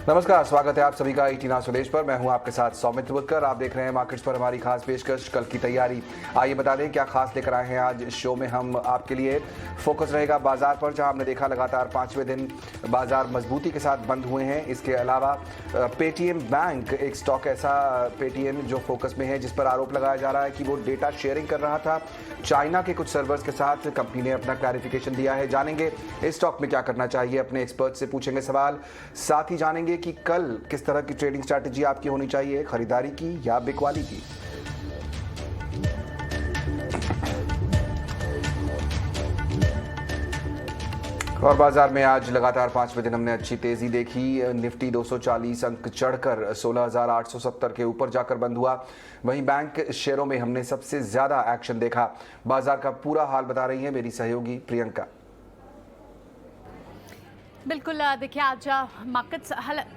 नमस्कार, स्वागत है आप सभी का ईटीना सुदेश पर। मैं हूं आपके साथ सौमित्र बुतकर। आप देख रहे हैं मार्केट्स पर हमारी खास पेशकश, कल की तैयारी। आइए बता दें क्या खास लेकर आए हैं आज शो में हम आपके लिए। फोकस रहेगा बाजार पर, जहां हमने देखा लगातार 5वें दिन बाजार मजबूती के साथ बंद हुए हैं। इसके अलावा पेटीएम बैंक, एक स्टॉक ऐसा पेटीएम जो फोकस में है, जिस पर आरोप लगाया जा रहा है कि वो डेटा शेयरिंग कर रहा था चाइना के कुछ सर्वर्स के साथ। कंपनी ने अपना क्लैरिफिकेशन दिया है। जानेंगे इस स्टॉक में क्या करना चाहिए, अपने एक्सपर्ट से पूछेंगे सवाल। साथ ही जानेंगे कि कल किस तरह की ट्रेडिंग स्ट्रैटेजी आपकी होनी चाहिए, खरीदारी की या बिकवाली की। और बाजार में आज लगातार 5वें दिन हमने अच्छी तेजी देखी। निफ्टी 240 अंक चढ़कर 16,870 के ऊपर जाकर बंद हुआ। वहीं बैंक शेयरों में हमने सबसे ज्यादा एक्शन देखा। बाजार का पूरा हाल बता रही है मेरी सहयोगी प्रियंका। बिल्कुल, देखिए आज मार्केट्स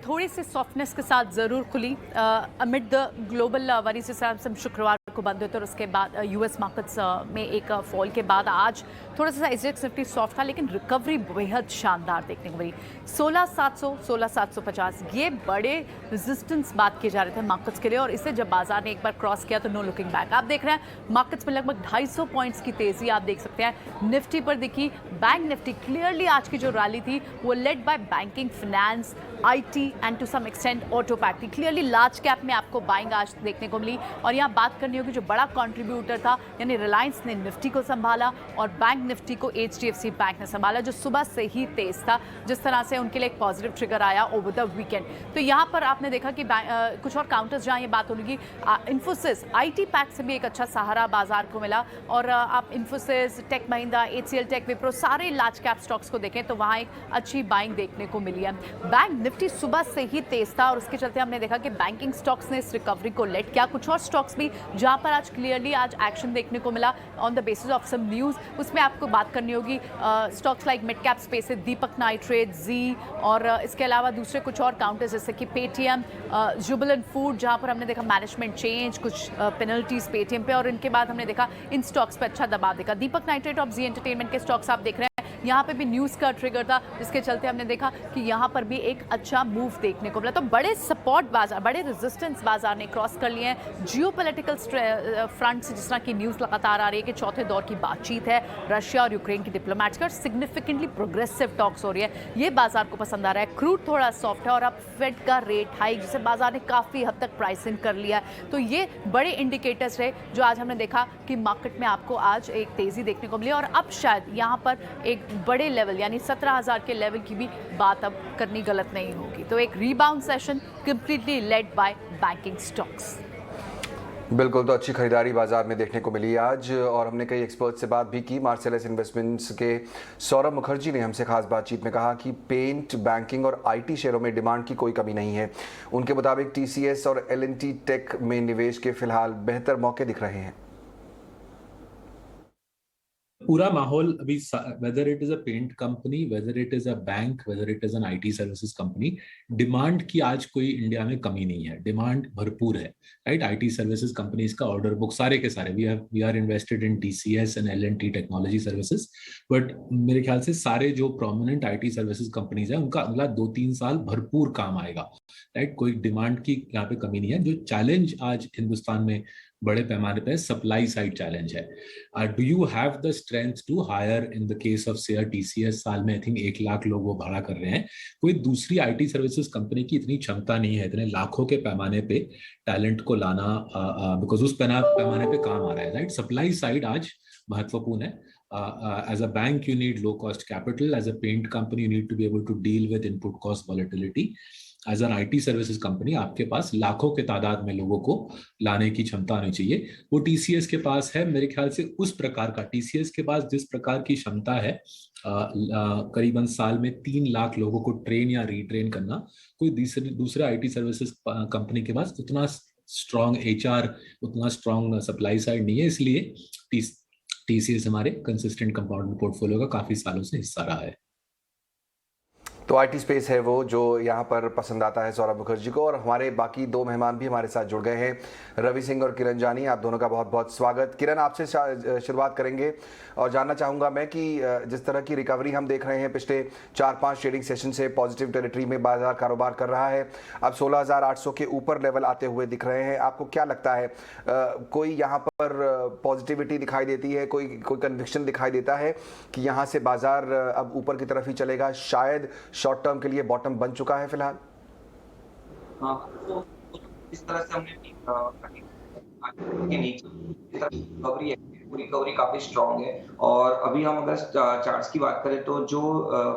थोड़ी सी सॉफ्टनेस के साथ ज़रूर खुली अमिड द ग्लोबल वरी से। हम शुक्रवार को बंद हुए थे और उसके बाद यूएस मार्केट्स में एक फॉल के बाद आज थोड़ा सा एसजेएक्स निफ्टी सॉफ्ट था, लेकिन रिकवरी बेहद शानदार देखने को मिली। 16,700 16,750 ये बड़े रेजिस्टेंस बात किए जा रहे थे मार्केट्स के लिए, और इसे जब बाजार ने एक बार क्रॉस किया तो नो लुकिंग बैक। आप देख रहे हैं मार्केट्स में लगभग 250 पॉइंट्स की तेजी आप देख सकते हैं निफ्टी पर दिखी। बैंक निफ्टी क्लियरली आज की जो रैली थी वो led by banking, finance, IT and to some extent auto पैक्टी। क्लियरली लार्ज कैप में आपको बाइंग आज देखने को मिली। और यहाँ बात करनी होगी जो बड़ा कंट्रीब्यूटर था, यानी रिलायंस ने निफ्टी को संभाला और बैंक निफ्टी को एचडीएफसी बैंक ने संभाला, जो सुबह से ही तेज था। जिस तरह से उनके लिए एक पॉजिटिव ट्रिगर आया ओवर द वीकेंड। तो यहाँ पर आपने देखा कि कुछ और काउंटर्स जहाँ ये बात होगी, इन्फोसिस, आईटी पैक से भी एक अच्छा सहारा बाजार को मिला। और आप इन्फोसिस, टेक महिंद्रा, एचसीएल टेक, विप्रो, सारे लार्ज कैप स्टॉक्स को देखें तो वहाँ एक अच्छी बाइंग देखने को मिली है। बैंक निफ्टी सुबह से ही तेज था और उसके चलते हमने देखा कि बैंकिंग स्टॉक्स ने इस रिकवरी को लेड किया। कुछ और स्टॉक्स भी जहां पर आज क्लियरली आज एक्शन देखने को मिला on the basis of some news, उसमें आपको बात करनी होगी stocks like mid cap space से दीपक नाइट्रेट, जी, और इसके अलावा दूसरे कुछ और काउंटर्स जैसे कि पेटीएम, जुबिलेंट फूड, जहां पर हमने देखा मैनेजमेंट चेंज, कुछ पेनल्टीज पेटीएम पे, और इनके बाद हमने देखा इन स्टॉक्स पे अच्छा दबाव देखा। दीपक नाइट्रेट और जी एंटरटेनमेंट के स्टॉक्स आप देख रहे हैं, यहाँ पे भी न्यूज़ का ट्रिगर था, जिसके चलते हमने देखा कि यहाँ पर भी एक अच्छा मूव देखने को मिला। तो बड़े सपोर्ट बाजार, बड़े रेजिस्टेंस बाजार ने क्रॉस कर लिए हैं। जियोपॉलिटिकल फ्रंट से जिस तरह की न्यूज़ लगातार आ रही है कि चौथे दौर की बातचीत है रशिया और यूक्रेन की डिप्लोमेट्स का, सिग्निफिकेंटली प्रोग्रेसिव टॉक्स हो रही है, ये बाजार को पसंद आ रहा है। क्रूड थोड़ा सॉफ्ट है और अब फेड का रेट हाइक, जिसे बाजार ने काफ़ी हद तक प्राइसिंग कर लिया है। तो ये बड़े इंडिकेटर्स रहे जो आज हमने देखा कि मार्केट में आपको आज एक तेज़ी देखने को मिली। और अब शायद यहाँ पर एक बड़े लेवल यानी 17,000 के लेवल की भी बात अब करनी गलत नहीं होगी। तो एक rebound session completely lead by banking stocks. बिल्कुल, तो अच्छी खरीदारी बाजार में देखने को मिली आज। और हमने कई एक्सपर्ट से बात भी की। मार्सेलस इन्वेस्टमेंट्स के सौरभ मुखर्जी ने हमसे खास बातचीत में कहा कि पेंट, बैंकिंग और आईटी शेयरों में डिमांड की कोई कमी नहीं है। उनके मुताबिक टीसीएस और एलएनटी टेक में निवेश के फिलहाल बेहतर मौके दिख रहे हैं। पूरा माहौल अभी, whether it is a paint company, whether it is a bank, whether it is an IT services company, demand की आज कोई इंडिया में कमी नहीं है। डिमांड भरपूर है, राइट। आईटी सर्विसेज कंपनीज का ऑर्डर बुक सारे के सारे, we are invested in TCS and L and T Technology Services, but मेरे ख्याल से सारे जो प्रोमिनेंट आईटी सर्विसेज कंपनीज है उनका अगला 2-3 साल भरपूर काम आएगा, राइट। कोई डिमांड की यहाँ पे कमी नहीं है। जो चैलेंज आज हिंदुस्तान में बड़े पैमाने पे सप्लाई साइड चैलेंज है। Do you have the strength to hire, in the case of से टीसीएस साल में आई थिंक 1 लाख लोग वो भाड़ा कर रहे हैं। कोई दूसरी आईटी सर्विसेज कंपनी की इतनी क्षमता नहीं है इतने लाखों के पैमाने पे टैलेंट को लाना, बिकॉज उस पैमाने पे काम आ रहा है, राइट। सप्लाई साइड आज महत्वपूर्ण है। As a bank, you need low cost capital. As a paint company, you need to be able to deal with input cost volatility. As an IT services company, आपके पास लाखों के तादाद में लोगों को लाने की क्षमता होनी चाहिए। वो टीसीएस के पास है मेरे ख्याल से उस प्रकार का, टीसीएस के पास जिस प्रकार की क्षमता है करीबन साल में 3 लाख लोगों को ट्रेन या रीट्रेन करना, कोई दूसरे आईटी सर्विसेज कंपनी के पास उतना स्ट्रॉन्ग एचआर, उतना स्ट्रॉन्ग सप्लाई साइड नहीं है। इसलिए टीसीएस हमारे कंसिस्टेंट कंपाउंड पोर्टफोलियो का काफी सालों से हिस्सा रहा है। तो आईटी स्पेस है वो जो यहाँ पर पसंद आता है सौरभ मुखर्जी को। और हमारे बाकी दो मेहमान भी हमारे साथ जुड़ गए हैं, रवि सिंह और किरण जानी। आप दोनों का बहुत बहुत स्वागत। किरण, आपसे शुरुआत करेंगे और जानना चाहूँगा मैं कि जिस तरह की रिकवरी हम देख रहे हैं पिछले 4-5 ट्रेडिंग सेशन से, पॉजिटिव टेरिटरी में बाजार कारोबार कर रहा है, अब 16,800 के ऊपर लेवल आते हुए दिख रहे हैं। आपको क्या लगता है, कोई यहाँ पर पॉजिटिविटी दिखाई देती है, कोई कन्विक्शन दिखाई देता है कि यहाँ से बाजार अब ऊपर की तरफ ही चलेगा, शायद शॉर्ट टर्म के लिए बॉटम बन चुका है फिलहाल? हाँ, तो इस तरह से हमने रिकवरी काफी स्ट्रांग है। और अभी हम अगर चार्ट्स की बात करें तो जो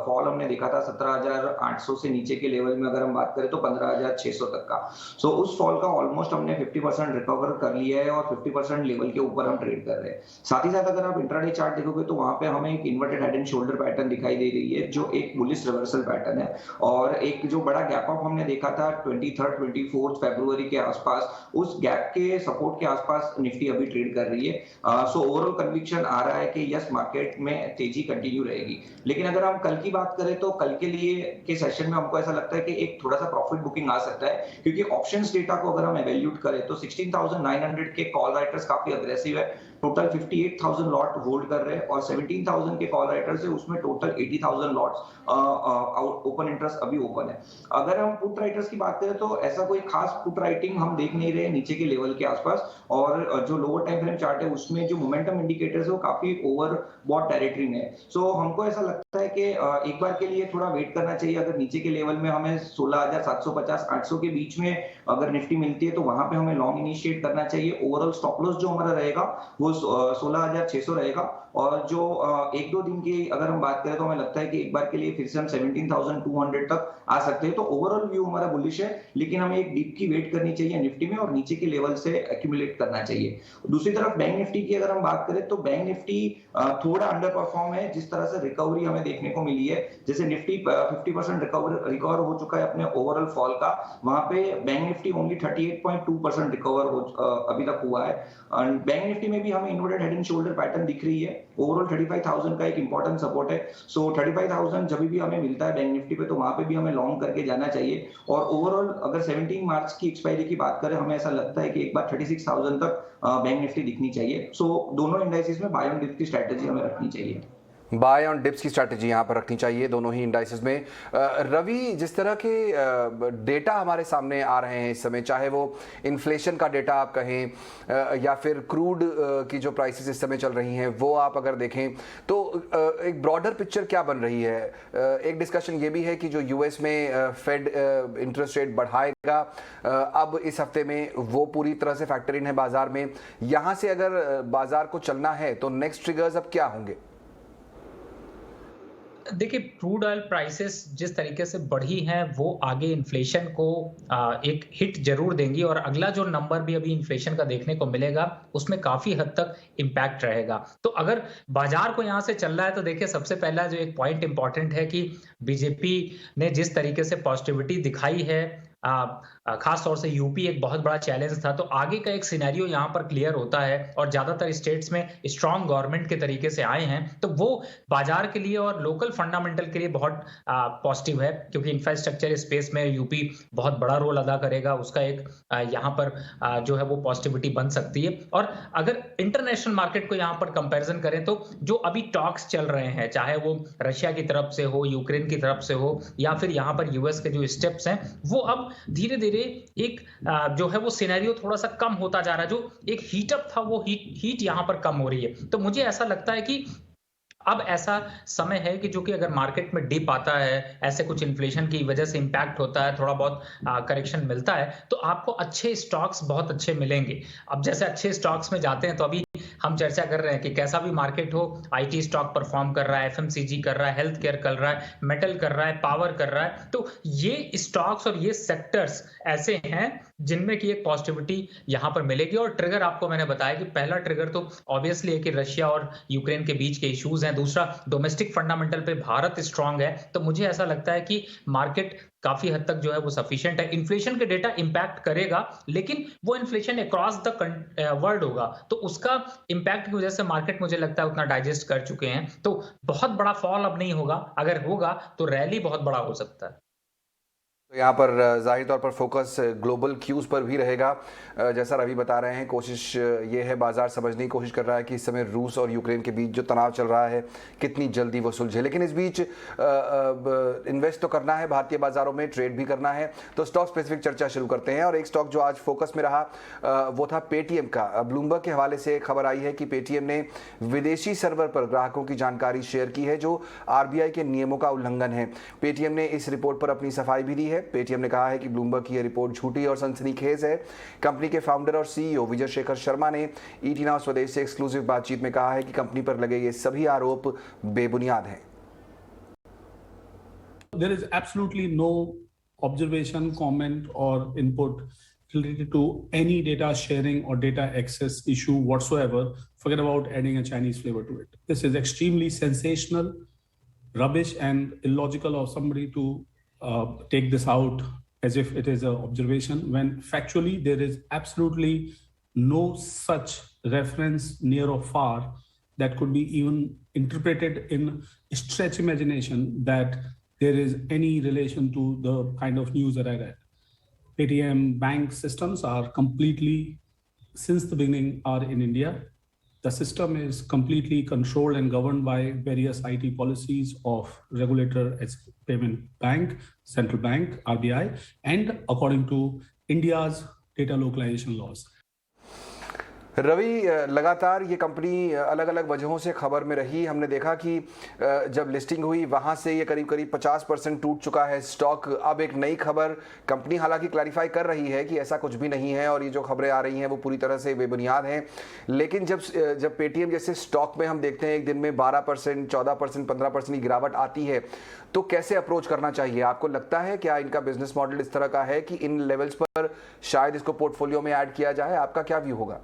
फॉल हमने देखा था 17,800 से नीचे के लेवल में, अगर हम बात करें तो 15,600 तक का, सो उस फॉल का ऑलमोस्ट हमने 50% रिकवर कर लिया है और 50% लेवल के ऊपर हम ट्रेड कर रहे हैं। साथ ही साथ अगर आप इंट्राडे चार्ट देखोगे तो वहां पे हमें एक inverted head and shoulder pattern दिखाई दे रही है, जो एक बुलिश रिवर्सल पैटर्न है। और एक जो बड़ा गैप अप हमने देखा था 23-24 फरवरी के आसपास, उस गैप के सपोर्ट के आसपास निफ्टी अभी ट्रेड कर रही है। सो ओवरऑल कन्विक्शन आ रहा है कि यस, मार्केट में तेजी कंटिन्यू रहेगी। लेकिन अगर हम कल की बात करें तो कल के लिए के सेशन में हमको ऐसा लगता है कि एक थोड़ा सा प्रॉफिट बुकिंग आ सकता है, क्योंकि ऑप्शंस डेटा को अगर हम एवेल्यूट करें तो 16,900 के कॉल राइटर्स काफी अग्रेसिव है, टोटल 58,000 लॉट होल्ड कर रहे हैं, और 17,000 के कॉल राइटर्स है, उसमें टोटल 80,000 लॉट्स ओपन इंटरेस्ट अभी ओपन है। अगर हम पुट राइटर्स की बात करें तो ऐसा कोई खास पुट राइटिंग हम देख नहीं रहे नीचे के लेवल के आसपास, और जो लोअर टाइम फ्रेम चार्ट है उसमें जो मोमेंटम इंडिकेटर्स है वो काफी ओवर बॉट टेरिटरी में है। सो हमको ऐसा लगता है कि एक बार के लिए थोड़ा वेट करना चाहिए। अगर नीचे के लेवल में हमें 16,750-800 के बीच में अगर निफ्टी मिलती है तो वहां पे हमें लॉन्ग इनिशिएट करना चाहिए। ओवरऑल स्टॉप लॉस जो हमारा रहेगा वो 16,600 रहेगा, और जो 1-2 दिन की अगर हम बात करें तो हमें लगता है कि एक बार के लिए फिर से हम 17,200 तक आ सकते हैं। तो ओवरऑल व्यू हमारा बुलिश है, लेकिन हमें एक डीप की वेट करनी चाहिए निफ्टी में, और नीचे के लेवल से एक्यूमुलेट करना चाहिए। दूसरी तरफ बैंक निफ्टी की अगर हम बात करें तो बैंक निफ्टी थोड़ा अंडर परफॉर्म है। जिस तरह से रिकवरी हमें देखने को मिली है, जैसे निफ्टी 50% रिकवर हो चुका है अपने ओवरऑल फॉल का, वहां पे बैंक निफ्टी ओनली 38.2% रिकवर अभी तक हुआ है। बैंक निफ्टी में भी हमें inverted head and shoulder pattern दिख रही है। ओवरऑल 35,000 का एक इंपॉर्टेंट सपोर्ट है। सो 35,000 जब भी हमें मिलता है बैंक निफ्टी पे तो वहां पे भी हमें लॉन्ग करके जाना चाहिए। और ओवरऑल अगर 17 मार्च की एक्सपायरी की बात करें, हमें ऐसा लगता है कि एक बार 36,000 तक बैंक निफ्टी दिखनी चाहिए। सो दोनों इंडाइसेस में बाय ऑन डिप की स्ट्रेटजी हमें रखनी चाहिए। बाय ऑन डिप्स की स्ट्रैटेजी यहाँ पर रखनी चाहिए दोनों ही इंडाइसेस में। रवि, जिस तरह के डेटा हमारे सामने आ रहे हैं इस समय, चाहे वो इन्फ्लेशन का डेटा आप कहें या फिर क्रूड की जो प्राइसेस इस समय चल रही हैं वो आप अगर देखें, तो एक ब्रॉडर पिक्चर क्या बन रही है? एक डिस्कशन ये भी है कि जो यूएस में फेड इंटरेस्ट रेट बढ़ाएगा अब इस हफ्ते में, वो पूरी तरह से फैक्टर इन है बाजार में। यहाँ से अगर बाजार को चलना है तो नेक्स्ट ट्रिगर्स अब क्या होंगे? देखिए, क्रूड ऑयल प्राइसेस जिस तरीके से बढ़ी हैं वो आगे इन्फ्लेशन को एक हिट जरूर देंगी, और अगला जो नंबर भी अभी इन्फ्लेशन का देखने को मिलेगा उसमें काफी हद तक इम्पैक्ट रहेगा। तो अगर बाजार को यहाँ से चल रहा है तो देखिए, सबसे पहला जो एक पॉइंट इंपॉर्टेंट है कि बीजेपी ने जिस तरीके से पॉजिटिविटी दिखाई है, खास तौर से यूपी एक बहुत बड़ा चैलेंज था, तो आगे का एक सिनेरियो यहाँ पर क्लियर होता है, और ज्यादातर स्टेट्स में स्ट्रांग गवर्नमेंट के तरीके से आए हैं, तो वो बाजार के लिए और लोकल फंडामेंटल के लिए बहुत पॉजिटिव है, क्योंकि इंफ्रास्ट्रक्चर स्पेस में यूपी बहुत बड़ा रोल अदा करेगा। उसका एक यहाँ पर जो है वो पॉजिटिविटी बन सकती है। और अगर इंटरनेशनल मार्केट को यहाँ पर कंपेरिजन करें तो जो अभी टॉक्स चल रहे हैं, चाहे वो रशिया की तरफ से हो, यूक्रेन की तरफ से हो, या फिर यहाँ पर यूएस के जो स्टेप्स हैं, वो अब धीरे धीरे एक जो है वो सिनेरियो थोड़ा सा कम होता जा रहा है। जो एक हीटअप था वो हीट यहां पर कम हो रही है। तो मुझे ऐसा लगता है कि अब ऐसा समय है कि जो कि अगर मार्केट में डिप आता है, ऐसे कुछ इन्फ्लेशन की वजह से इंपैक्ट होता है, थोड़ा बहुत करेक्शन मिलता है, तो आपको अच्छे स्टॉक्स बहुत अच्छे मिलेंगे। अब जैसे अच्छे स्टॉक्स में जाते हैं तो अभी हम चर्चा कर रहे हैं कि कैसा भी मार्केट हो, आईटी स्टॉक परफॉर्म कर रहा है, एफएमसीजी कर रहा है, हेल्थ केयर कर रहा है, मेटल कर रहा है, पावर कर रहा है। तो ये स्टॉक्स और ये सेक्टर्स ऐसे हैं जिनमें की एक पॉजिटिविटी यहां पर मिलेगी। और ट्रिगर आपको मैंने बताया कि पहला ट्रिगर तो ऑब्वियसली है कि रशिया और यूक्रेन के बीच के इश्यूज हैं, दूसरा डोमेस्टिक फंडामेंटल पे भारत स्ट्रांग है। तो मुझे ऐसा लगता है कि मार्केट काफी हद तक जो है वो सफिशिएंट है। इन्फ्लेशन के डेटा इंपैक्ट करेगा, लेकिन वो इन्फ्लेशन अक्रॉस द वर्ल्ड होगा, तो उसका इंपैक्ट की वजह से मार्केट मुझे लगता है उतना डाइजेस्ट कर चुके हैं, तो बहुत बड़ा फॉल अब नहीं होगा। अगर होगा तो रैली बहुत बड़ा हो सकता है। तो यहाँ पर जाहिर तौर पर फोकस ग्लोबल क्यूज पर भी रहेगा। जैसा रवि बता रहे हैं, कोशिश ये है, बाजार समझने की कोशिश कर रहा है कि इस समय रूस और यूक्रेन के बीच जो तनाव चल रहा है कितनी जल्दी वो सुलझे। लेकिन इस बीच इन्वेस्ट तो करना है भारतीय बाजारों में, ट्रेड भी करना है, तो स्टॉक स्पेसिफिक चर्चा शुरू करते हैं। और एक स्टॉक जो आज फोकस में रहा वो था पेटीएम का। ब्लूमबर्ग के हवाले से खबर आई है कि पेटीएम ने विदेशी सर्वर पर ग्राहकों की जानकारी शेयर की है जो आरबीआई के नियमों का उल्लंघन है। पेटीएम ने इस रिपोर्ट पर अपनी सफाई भी दी है। पेटीएम ने कहा है कि ब्लूमबर्ग की यह रिपोर्ट झूठी और सनसनीखेज है। कंपनी के फाउंडर और सीईओ विजय शेखर शर्मा ने ईटी नाउ स्वदेश से एक्सक्लूसिव बातचीत में कहा है कि कंपनी पर लगे ये सभी आरोप बेबुनियाद हैं। There is absolutely no observation, comment, or input related to any data sharing or data access issue whatsoever. Forget about adding a Chinese flavor to it. This is extremely sensational, rubbish, and illogical of somebody to take this out as if it is an observation, when factually there is absolutely no such reference near or far that could be even interpreted in stretch imagination that there is any relation to the kind of news that I read. Paytm bank systems are completely, since the beginning, are in India. The system is completely controlled and governed by various IT policies of regulator as payment bank, central bank, RBI, and according to India's data localization laws. Ravi, लगातार ये company अलग अलग वजहों से खबर में रही। हमने देखा कि जब लिस्टिंग हुई वहाँ से ये करीब करीब 50% टूट चुका है स्टॉक। अब एक नई खबर, कंपनी हालांकि क्लैरिफाई कर रही है कि ऐसा कुछ भी नहीं है और ये जो खबरें आ रही हैं वो पूरी तरह से बेबुनियाद हैं। लेकिन जब पेटीएम जैसे स्टॉक में हम देखते हैं एक दिन में 12%, 14%, 15% की गिरावट आती है, तो कैसे अप्रोच करना चाहिए? आपको लगता है क्या इनका बिजनेस मॉडल इस तरह का है कि इन लेवल्स पर शायद इसको पोर्टफोलियो में ऐड किया जाए? आपका क्या व्यू होगा?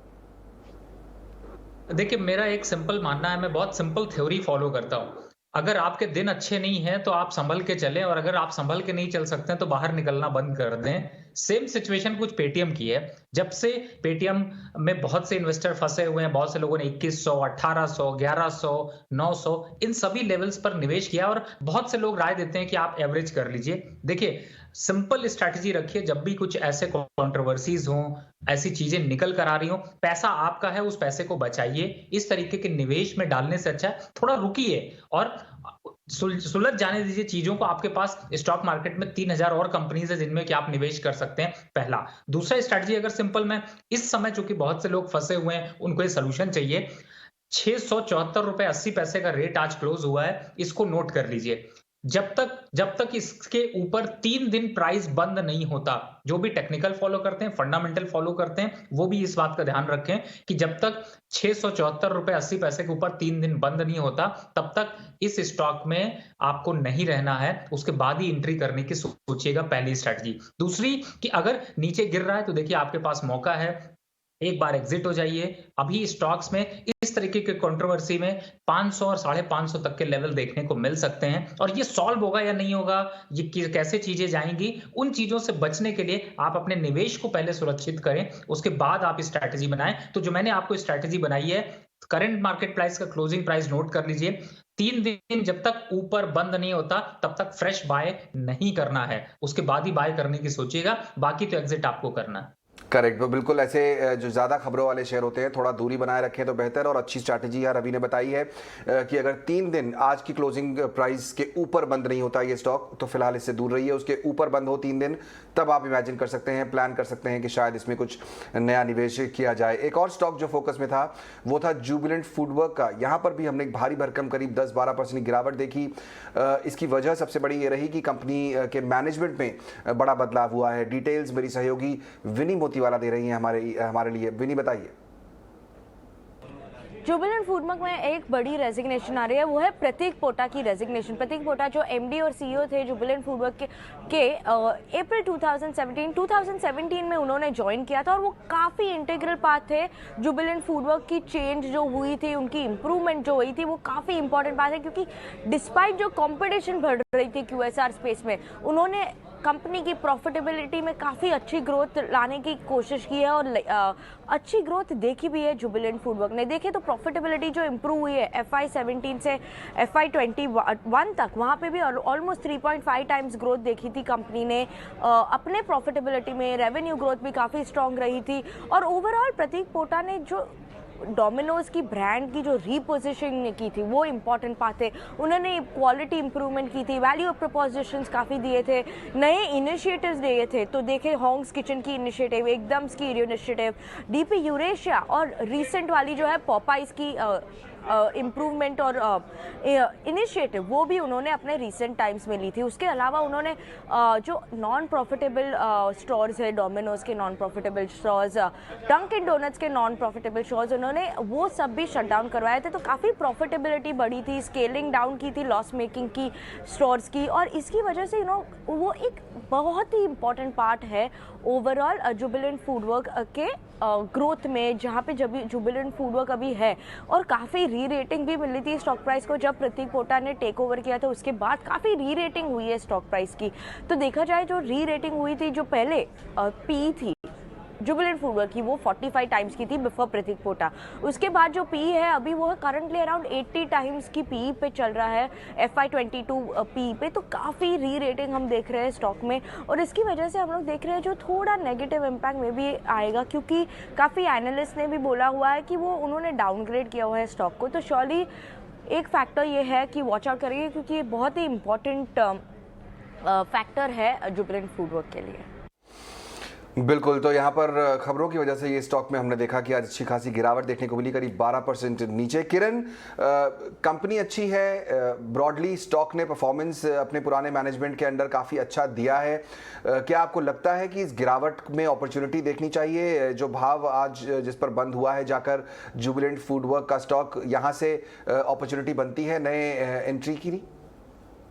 देखिए, मेरा एक सिंपल मानना है, मैं बहुत सिंपल थ्योरी फॉलो करता हूँ। अगर आपके दिन अच्छे नहीं हैं तो आप संभल के चलें, और अगर आप संभल के नहीं चल सकते हैं तो बाहर निकलना बंद कर दें। सेम सिचुएशन कुछ पेटीएम की है। जब से पेटीएम में बहुत से इन्वेस्टर फंसे हुए हैं, बहुत से लोगों ने 2100, 1800, 1100, 900 इन सभी लेवल्स पर निवेश किया, और बहुत से लोग राय देते हैं कि आप एवरेज कर लीजिए। देखिए, सिंपल स्ट्रैटेजी रखिए। जब भी कुछ ऐसे कंट्रोवर्सीज हों, ऐसी चीजें निकल कर आ रही हो, पैसा आपका है, उस पैसे को बचाइए। इस तरीके के निवेश में डालने से अच्छा थोड़ा रुकिए और सुलझ जाने दीजिए चीजों को। आपके पास स्टॉक मार्केट में 3000 और कंपनीज है जिनमें कि आप निवेश कर सकते हैं, पहला। दूसरा स्ट्रैटेजी, अगर सिंपल में इस समय चूंकि बहुत से लोग फंसे हुए हैं, उनको ये सोल्यूशन चाहिए। 674 रुपए 80 पैसे का रेट आज क्लोज हुआ है, इसको नोट कर लीजिए। जब तक इसके ऊपर 3 दिन प्राइस बंद नहीं होता, जो भी टेक्निकल फॉलो करते हैं, फंडामेंटल फॉलो करते हैं, वो भी इस बात का ध्यान रखें कि जब तक 674 रुपए 80 पैसे के ऊपर 3 दिन बंद नहीं होता, तब तक इस स्टॉक में आपको नहीं रहना है। उसके बाद ही एंट्री करने की सोचिएगा, पहली स्ट्रैटेजी। दूसरी कि अगर नीचे गिर रहा है तो देखिए आपके पास मौका है, एक बार एग्जिट हो जाइए। अभी स्टॉक्स में इस तरीके के कंट्रोवर्सी में 500 और 550 तक के लेवल देखने को मिल सकते हैं, और ये सॉल्व होगा या नहीं होगा, ये कैसे चीजें जाएंगी, उन चीजों से बचने के लिए आप अपने निवेश को पहले सुरक्षित करें, उसके बाद आप स्ट्रैटेजी बनाएं। तो जो मैंने आपको स्ट्रैटेजी बनाई है, करंट मार्केट प्राइस का क्लोजिंग प्राइस नोट कर लीजिए। 3 दिन जब तक ऊपर बंद नहीं होता तब तक फ्रेश बाय नहीं करना है, उसके बाद ही बाय करने की सोचिएगा, बाकी तो एग्जिट आपको करना है। करेक्ट, बिल्कुल। ऐसे जो ज़्यादा खबरों वाले शेयर होते हैं थोड़ा दूरी बनाए रखें तो बेहतर। और अच्छी स्ट्रैटेजी यार रवि ने बताई है कि अगर 3 दिन आज की क्लोजिंग प्राइस के ऊपर बंद नहीं होता ये स्टॉक, तो फिलहाल इससे दूर रहिए। उसके ऊपर बंद हो 3 दिन, तब आप इमेजिन कर सकते हैं, प्लान कर सकते हैं कि शायद इसमें कुछ नया निवेश किया जाए। एक और स्टॉक जो फोकस में था वो था जुबिलेंट फूडवर्क का। यहाँ पर भी हमने एक भारी भरकम करीब 10-12% की गिरावट देखी। इसकी वजह सबसे बड़ी ये रही कि कंपनी के मैनेजमेंट में बड़ा बदलाव हुआ है। डिटेल्स मेरी सहयोगी विनी मोतीवाला दे रही हैं हमारे लिए। विनी, बताइए। जुबिलेंट फूडवर्क में एक बड़ी रेजिग्नेशन आ रही है, वो है प्रतीक पोटा की रेजिग्नेशन। प्रतीक पोटा जो एमडी और सीईओ थे जुबिलेंट फूडवर्क के अप्रैल 2017 में उन्होंने ज्वाइन किया था, और वो काफ़ी इंटीग्रल पार्ट थे जुबिलेंट फूडवर्क की चेंज जो हुई थी, उनकी इंप्रूवमेंट जो हुई थी, वो काफ़ी इंपॉर्टेंट बात है। क्योंकि डिस्पाइट जो कॉम्पिटिशन बढ़ रही थी क्यूएसआर स्पेस में, उन्होंने कंपनी की प्रॉफिटेबिलिटी में काफ़ी अच्छी ग्रोथ लाने की कोशिश की है और अच्छी ग्रोथ देखी भी है जुबिलेंट फूडवर्क ने। देखें तो प्रॉफिटेबिलिटी जो इम्प्रूव हुई है FY17 से FY21 तक, वहाँ पे भी ऑलमोस्ट 3.5 टाइम्स ग्रोथ देखी थी कंपनी ने। अपने प्रॉफिटेबिलिटी में रेवेन्यू ग्रोथ भी काफ़ी स्ट्रॉन्ग रही थी। और ओवरऑल प्रतीक पोटा ने जो डोमिनोज की ब्रांड की जो रीपोजिशनिंग की थी वो इम्पॉर्टेंट पार्ट थे। उन्होंने क्वालिटी इंप्रूवमेंट की थी, वैल्यू प्रपोजिशंस काफ़ी दिए थे, नए इनिशिएटिव्स दिए थे। तो देखे हॉन्ग्स किचन की इनिशिएटिव, एकदम्स की इनिशिएटिव, DP यूरेशिया और रिसेंट वाली जो है पॉपाइज की इम्प्रूवमेंट और इनिशिएटिव, वो भी उन्होंने अपने रिसेंट टाइम्स में ली थी। उसके अलावा उन्होंने जो नॉन प्रॉफिटेबल स्टोर्स है, डोमिनोज के non profitable stores, Dunkin Donuts के नॉन प्रॉफिटेबल स्टोर्स, उन्होंने वो सब भी शट डाउन करवाए थे। तो काफ़ी प्रॉफिटेबिलिटी बढ़ी थी, स्केलिंग डाउन की थी लॉस मेकिंग की स्टोर्स की। और इसकी वजह से वो एक बहुत ही इंपॉर्टेंट पार्ट है ओवरऑल जुबिलेंट फूडवर्क के ग्रोथ में, जहाँ पे जब जुबिलेंट फूडवर्क अभी है। और काफ़ी री रेटिंग भी मिली थी स्टॉक प्राइस को जब प्रतीक पोटा ने टेक ओवर किया था। उसके बाद काफ़ी री रेटिंग हुई है स्टॉक प्राइस की। तो देखा जाए जो री रेटिंग हुई थी, जो पहले पी थी जुबिलेंट फूडवर्क की, वो 45 टाइम्स की थी बिफोर प्रतीक पोटा। उसके बाद जो पी है अभी वो करंटली अराउंड 80 टाइम्स की पी पे चल रहा है, FY22 पी पे। तो काफ़ी री रेटिंग हम देख रहे हैं स्टॉक में। और इसकी वजह से हम लोग देख रहे हैं जो थोड़ा नेगेटिव इम्पैक्ट में भी आएगा, क्योंकि काफ़ी एनालिस्ट ने भी बोला हुआ है कि वो उन्होंने डाउनग्रेड किया हुआ है स्टॉक को। तो श्योरली एक फैक्टर ये है कि वॉच आउट करिए, क्योंकि ये बहुत ही इंपॉर्टेंट फैक्टर है जुबिलेंट फूडवर्क के लिए। बिल्कुल। तो यहाँ पर खबरों की वजह से ये स्टॉक में हमने देखा कि आज अच्छी खासी गिरावट देखने को मिली, करीब 12% नीचे। किरण, कंपनी अच्छी है, ब्रॉडली स्टॉक ने परफॉर्मेंस अपने पुराने मैनेजमेंट के अंडर काफ़ी अच्छा दिया है। क्या आपको लगता है कि इस गिरावट में अपॉर्चुनिटी देखनी चाहिए? जो भाव आज जिस पर बंद हुआ है जाकर जुबिलेंट फूडवर्क का स्टॉक, यहाँ से अपॉर्चुनिटी बनती है नए एंट्री की?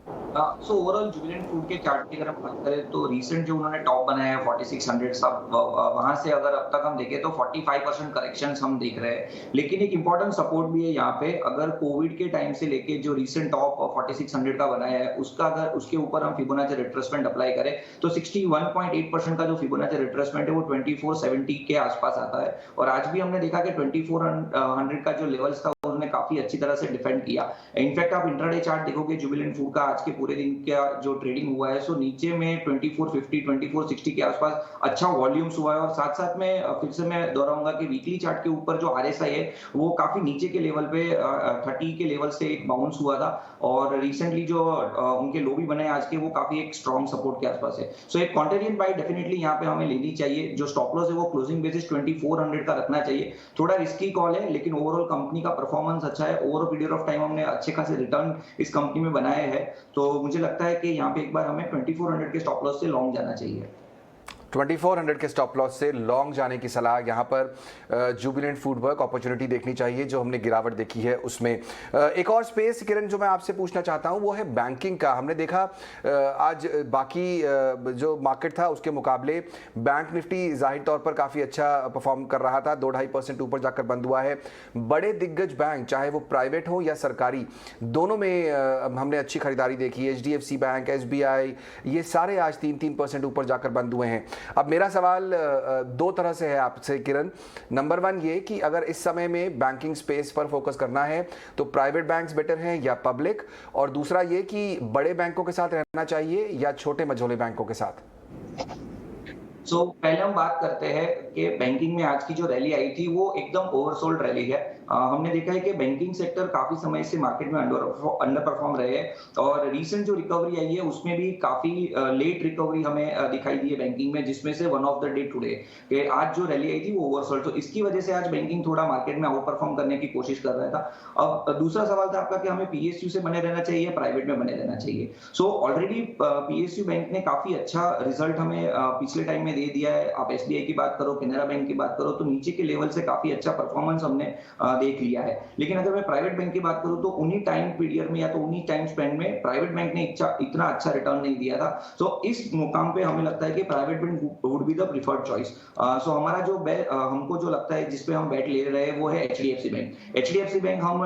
सो ओवरऑल जुबिलेंट फूड के चार्ट की अगर हम बात करें तो रिसेंट जो उन्होंने टॉप बनाया है 4600 सब, वहां से अगर अब तक हम देखें तो 45% करेक्शंस हम देख रहे हैं। लेकिन एक इंपॉर्टेंट सपोर्ट भी है यहाँ पे, अगर कोविड के टाइम से लेके जो रिसेंट टॉप 4600 का बनाया है उसका अगर उसके ऊपर हम फिबोनाची रिट्रेसमेंट अप्लाई करें तो 61.8% का जो फिबोनाची रिट्रेसमेंट है वो 2470 के आसपास आता है। और आज भी हमने देखा कि 2400 का जो लेवल्स था उन्होंने काफी अच्छी तरह से डिफेंड किया। इनफैक्ट आप इंट्राडे चार्ट देखोगे जुबिलेंट फूड का आज के पूरे दिन का जो ट्रेडिंग हुआ है, सो नीचे में 2450 2460 के आसपास अच्छा वॉल्यूम्स हुआ है। और साथ साथ में फिर से मैं दोहराऊंगा कि वीकली चार्ट के ऊपर जो RSI है वो काफी नीचे के लेवल पे 30 के लेवल से एक बाउंस हुआ था। और रिसेंटली जो उनके लो भी बने आज के, वो काफी एक स्ट्रॉन्ग सपोर्ट के आसपास है। सो एक कॉन्ट्रेरियन बाय डेफिनेटली यहाँ पे हमें लेनी चाहिए। जो स्टॉप लॉस है वो क्लोजिंग बेसिस 2400 का रखना चाहिए। थोड़ा रिस्की कॉल है, लेकिन ओवरऑल कंपनी का परफॉर्मेंस अच्छा है। Over a period of time हमने अच्छे खासे रिटर्न इस कंपनी में बनाए हैं। तो मुझे लगता है कि यहाँ पे एक बार हमें 2400 के स्टॉप लॉस से लॉन्ग जाना चाहिए। 2400 के स्टॉप लॉस से लॉन्ग जाने की सलाह। यहाँ पर जुबिलेंट फूडवर्क अपॉर्चुनिटी देखनी चाहिए जो हमने गिरावट देखी है उसमें। एक और स्पेस किरण जो मैं आपसे पूछना चाहता हूँ वो है बैंकिंग का। हमने देखा आज बाकी जो मार्केट था उसके मुकाबले बैंक निफ्टी जाहिर तौर पर काफ़ी अच्छा परफॉर्म कर रहा था, 2-2.5% ऊपर जाकर बंद हुआ है। बड़े दिग्गज बैंक चाहे वो प्राइवेट हो या सरकारी, दोनों में हमने अच्छी खरीदारी देखी। HDFC बैंक, SBI, ये सारे आज 3-3% ऊपर जाकर बंद हुए हैं। अब मेरा सवाल दो तरह से है आपसे किरण। नंबर 1 ये कि अगर इस समय में बैंकिंग स्पेस पर फोकस करना है तो प्राइवेट बैंक्स बेटर हैं या पब्लिक, और दूसरा ये कि बड़े बैंकों के साथ रहना चाहिए या छोटे मझोले बैंकों के साथ? सो पहले हम बात करते हैं कि बैंकिंग में आज की जो रैली आई थी वो एकदम ओवरसोल्ड रैली है। हमने देखा है कि बैंकिंग सेक्टर काफी समय से मार्केट में अंडर परफॉर्म रहे हैं। और रीसेंट जो रिकवरी आई है उसमें भी काफी लेट रिकवरी हमें दिखाई दी है बैंकिंग में, जिसमें से one of the day today कि आज जो रैली आई थी वो ओवरसोल्ड। तो इसकी वजह से आज बैंकिंग थोड़ा मार्केट में आउट परफॉर्म करने की कोशिश कर रहा था। अब दूसरा सवाल था आपका कि हमें PSU से बने रहना चाहिए, प्राइवेट में बने रहना चाहिए। सो ऑलरेडी PSU बैंक ने काफी अच्छा रिजल्ट हमें पिछले टाइम में दे दिया है। आप SBI की बात करो, कैनरा बैंक की बात करो, तो नीचे के लेवल से काफी अच्छा परफॉर्मेंस हमने देख लिया है। लेकिन अगर मैं प्राइवेट बैंक की बात करूं तो उन्हीं टाइम पीरियड में या तो उन्हीं टाइम स्पेंड में प्राइवेट बैंक ने इतना अच्छा रिटर्न नहीं दिया था। सो इस मुकाम पे हमें लगता है कि private bank would be the preferred choice. So हमारा जो हमको जो लगता है जिसपे हम बैट ले रहे हैं वो है एचडीएफसी बैंक। एचडीएफसी बैंक हम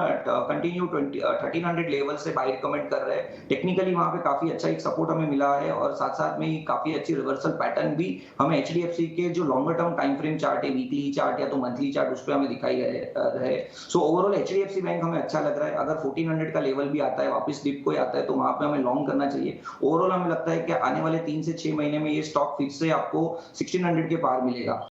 कंटिन्यू 1300 लेवल से बाय रिकमेंड कर रहे हैं। टेक्निकली वहां पे काफी अच्छा एक सपोर्ट हमें मिला है और साथ साथ में ही काफी अच्छी रिवर्सल पैटर्न भी हमें एचडीएफसी के जो longer term time frame chart है, वीकली चार्ट या तो मंथली चार्ट, उस पर हमें दिखाई रहे। सो ओवरऑल एचडीएफसी बैंक हमें अच्छा लग रहा है। अगर 1400 का लेवल भी आता है, वापस डिप कोई आता है तो वहां पे हमें लॉन्ग करना चाहिए। ओवरऑल हमें लगता है कि आने वाले 3 से 6 महीने में ये स्टॉक फिर से आपको 1600 के पार मिलेगा।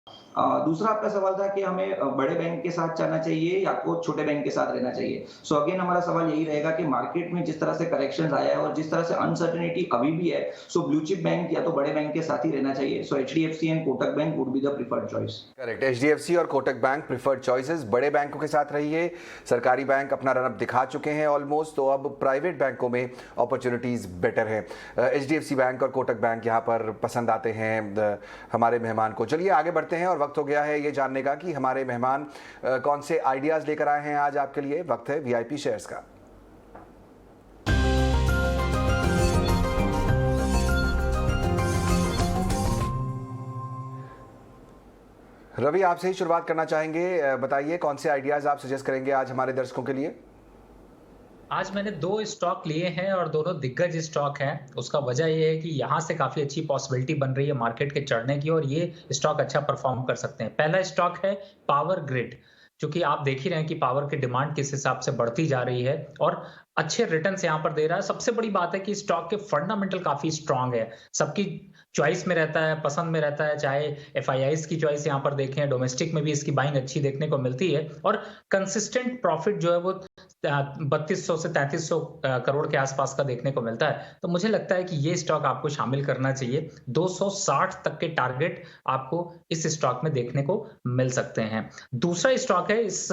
दूसरा आपका सवाल था कि हमें बड़े बैंक के साथ जाना चाहिए या तो छोटे बैंक के साथ रहना चाहिए। सो अगेन हमारा सवाल यही रहेगा कि मार्केट में जिस तरह से करेक्शन आया है और जिस तरह से अनसर्टेनिटी अभी भी है, सो ब्लू चिप बैंक या तो बड़े बैंक के साथ ही रहना चाहिए। So HDFC and Kotak bank would be the preferred choice. Correct, HDFC और कोटक बैंक प्रिफर्ड चॉइसेस। बड़े बैंकों के साथ रहिए। सरकारी बैंक अपना रनअप दिखा चुके हैं ऑलमोस्ट, तो अब प्राइवेट बैंकों में अपॉर्चुनिटीज बेटर है। एचडीएफसी बैंक और कोटक बैंक यहाँ पर पसंद आते हैं हमारे मेहमान को। चलिए आगे बढ़ते हैं और वक्त हो गया है ये जानने का कि हमारे मेहमान कौन से आइडियाज लेकर आए हैं आज आपके लिए। वक्त है वीआईपी शेयर्स का। रवि, आपसे ही शुरुआत करना चाहेंगे। बताइए कौन से आइडियाज आप सजेस्ट करेंगे आज हमारे दर्शकों के लिए। आज मैंने 2 स्टॉक लिए हैं और दोनों दिग्गज स्टॉक हैं। उसका वजह यह है कि यहाँ से काफी अच्छी पॉसिबिलिटी बन रही है मार्केट के चढ़ने की और ये स्टॉक अच्छा परफॉर्म कर सकते हैं। पहला स्टॉक है पावर ग्रिड, क्योंकि आप देख ही रहे हैं कि पावर की डिमांड किस हिसाब से बढ़ती जा रही है और अच्छे रिटर्न्स यहाँ पर दे रहा है। सबसे बड़ी बात है कि स्टॉक के फंडामेंटल काफी स्ट्रांग है। सबकी चॉइस में रहता है, पसंद में रहता है, चाहे एफआईआईज की चॉइस यहाँ पर देखें, डोमेस्टिक में भी इसकी बाइंग अच्छी देखने को मिलती है और कंसिस्टेंट प्रॉफिट जो है वो 3200 से 3300 करोड़ के आसपास का देखने को मिलता है। तो मुझे लगता है कि ये स्टॉक आपको शामिल करना चाहिए। 260 तक के टारगेट आपको इस स्टॉक में देखने को मिल सकते हैं। दूसरा स्टॉक है, इस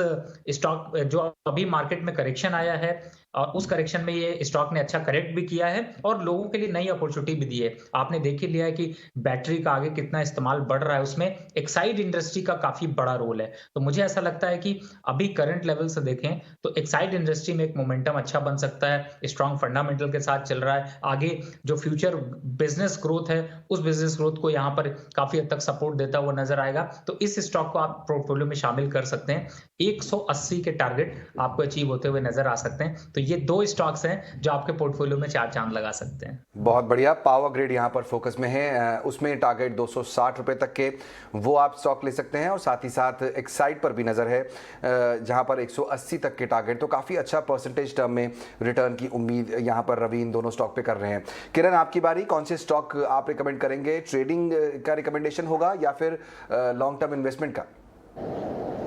स्टॉक जो अभी मार्केट में करेक्शन आया है और उस करेक्शन में ये स्टॉक ने अच्छा करेक्ट भी किया है और लोगों के लिए नई अपॉर्चुनिटी भी दी है। आपने देख ही लिया है कि बैटरी का आगे कितना इस्तेमाल बढ़ रहा है, उसमें एक्साइड इंडस्ट्री का काफी बड़ा रोल है। तो मुझे ऐसा लगता है कि अभी करंट लेवल से देखें तो एक्साइड इंडस्ट्री में एक मोमेंटम अच्छा बन सकता है। स्ट्रॉन्ग फंडामेंटल के साथ चल रहा है। आगे जो फ्यूचर बिजनेस ग्रोथ है उस बिजनेस ग्रोथ को यहाँ पर काफी हद तक सपोर्ट देता हुआ नजर आएगा। तो इस स्टॉक को आप पोर्टफोलियो में शामिल कर सकते हैं। 180 के टारगेट आपको अचीव होते हुए नजर आ सकते हैं। तो ये 2 स्टॉक्स हैं जो आपके पोर्टफोलियो में 4 चांद लगा सकते हैं। बहुत बढ़िया। पावर ग्रिड यहाँ पर फोकस में है, उसमें टारगेट 260 रुपए तक के वो आप स्टॉक ले सकते हैं और साथ ही साथ एक्साइड पर भी नजर है जहाँ पर 180 तक के टारगेट। तो काफी अच्छा परसेंटेज टर्म में रिटर्न की उम्मीद यहाँ पर रवि इन दोनों स्टॉक पे कर रहे हैं। किरण, आपकी बारी। कौन से स्टॉक आप रिकमेंड करेंगे? ट्रेडिंग का रिकमेंडेशन होगा या फिर लॉन्ग टर्म इन्वेस्टमेंट का?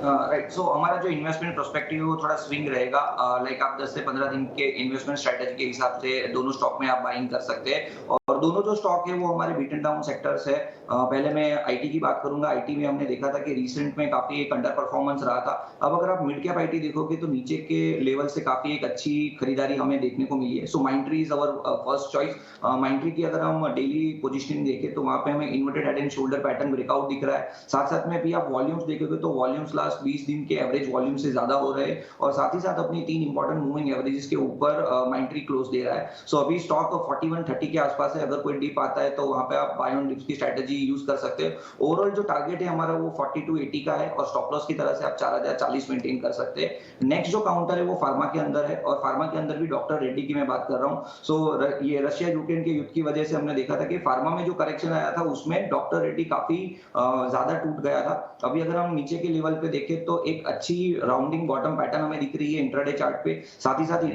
राइट, सो हमारा जो इन्वेस्टमेंट प्रोस्पेक्टिव है वो थोड़ा स्विंग रहेगा। लाइक आप 10 से 15 दिन के इन्वेस्टमेंट स्ट्रेटेजी के हिसाब से दोनों स्टॉक में आप बाइंग कर सकते हैं और दोनों जो स्टॉक है वो हमारे बीटन डाउन सेक्टर्स है। पहले मैं आईटी की बात करूंगा। आईटी में हमने देखा था कि रिसेंट में काफी एक अंडर परफॉर्मेंस रहा था। अब अगर आप मिड कैप आईटी देखोगे तो नीचे के लेवल से काफी एक अच्छी खरीदारी हमें देखने को मिली है। So Myntra is our first choice. Myntra की अगर हम डेली पोजिशनिंग देखें तो वहां पे हमें inverted head and shoulder pattern breakout दिख रहा है। साथ साथ में भी आप वॉल्यूम्स देखोगे तो वॉल्यूम्स लास्ट 20 दिन के एवरेज वॉल्यूम से ज्यादा हो रहे हैं और साथ ही साथ अपनी 3 इंपॉर्टेंट मूविंग एवरेजेस के ऊपर माइंट्री क्लोज दे रहा है। सो अभी स्टॉक 4130 के आसपास है। अगर कोई डिप आता है तो वहां पे आप बाय ऑन डिप्स की स्ट्रेटेजी यूज कर सकते हैं। ओवरऑल जो टारगेट है हमारा वो 4280 का है और स्टॉप लॉस की तरह से आप 4040 मेंटेन कर सकते हैं। नेक्स्ट जो काउंटर है वो फार्मा के अंदर है और फार्मा के अंदर भी डॉक्टर रेड्डी की मैं बात कर रहा हूँ। सो ये रशिया यूक्रेन के युद्ध की वजह से हमने देखा था कि फार्मा में जो करेक्शन आया था उसमें डॉक्टर रेड्डी काफी ज्यादा टूट गया था। अभी अगर हम नीचे के लेवल पे देखें तो एक अच्छी राउंडिंग बॉटम पैटर्न हमें दिख रही है इंट्राडे चार्ट पे। साथ ही साथ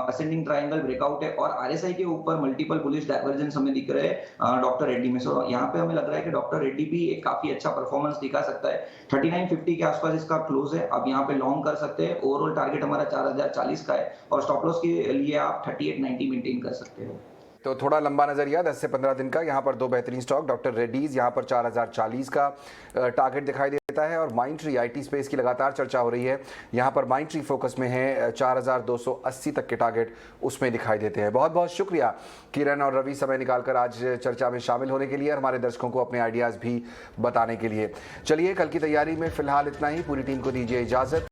असेंडिंग ट्रायंगल ब्रेकआउट है और आरएसआई के ऊपर मल्टीपल बुलिश डाइवर्जेंस हमें दिख रहे हैं डॉक्टर रेड्डी में। सो यहाँ पे हमें लग रहा है कि डॉक्टर रेड्डी भी एक काफी अच्छा परफॉर्मेंस दिखा सकता है। 3950 के आसपास इसका क्लोज है। अब यहाँ पे लॉन्ग कर सकते हैं। ओवरऑल टारगेट हमारा 4040 का है और स्टॉप लॉस के लिए आप 3890 मेंटेन कर सकते हो। तो थोड़ा लंबा नजरिया 10 से 15 दिन का। यहाँ पर 2 बेहतरीन स्टॉक डॉक्टर रेड्डीज यहाँ पर 4040 का टारगेट दिखाई देता है और माइंट्री आईटी स्पेस की लगातार चर्चा हो रही है। यहाँ पर माइंट्री फोकस में है, 4280 तक के टारगेट उसमें दिखाई देते हैं। बहुत बहुत शुक्रिया किरण और रवि समय निकालकर आज चर्चा में शामिल होने के लिए और हमारे दर्शकों को अपने आइडियाज़ भी बताने के लिए। चलिए कल की तैयारी में फिलहाल इतना ही। पूरी टीम को दीजिए इजाज़त।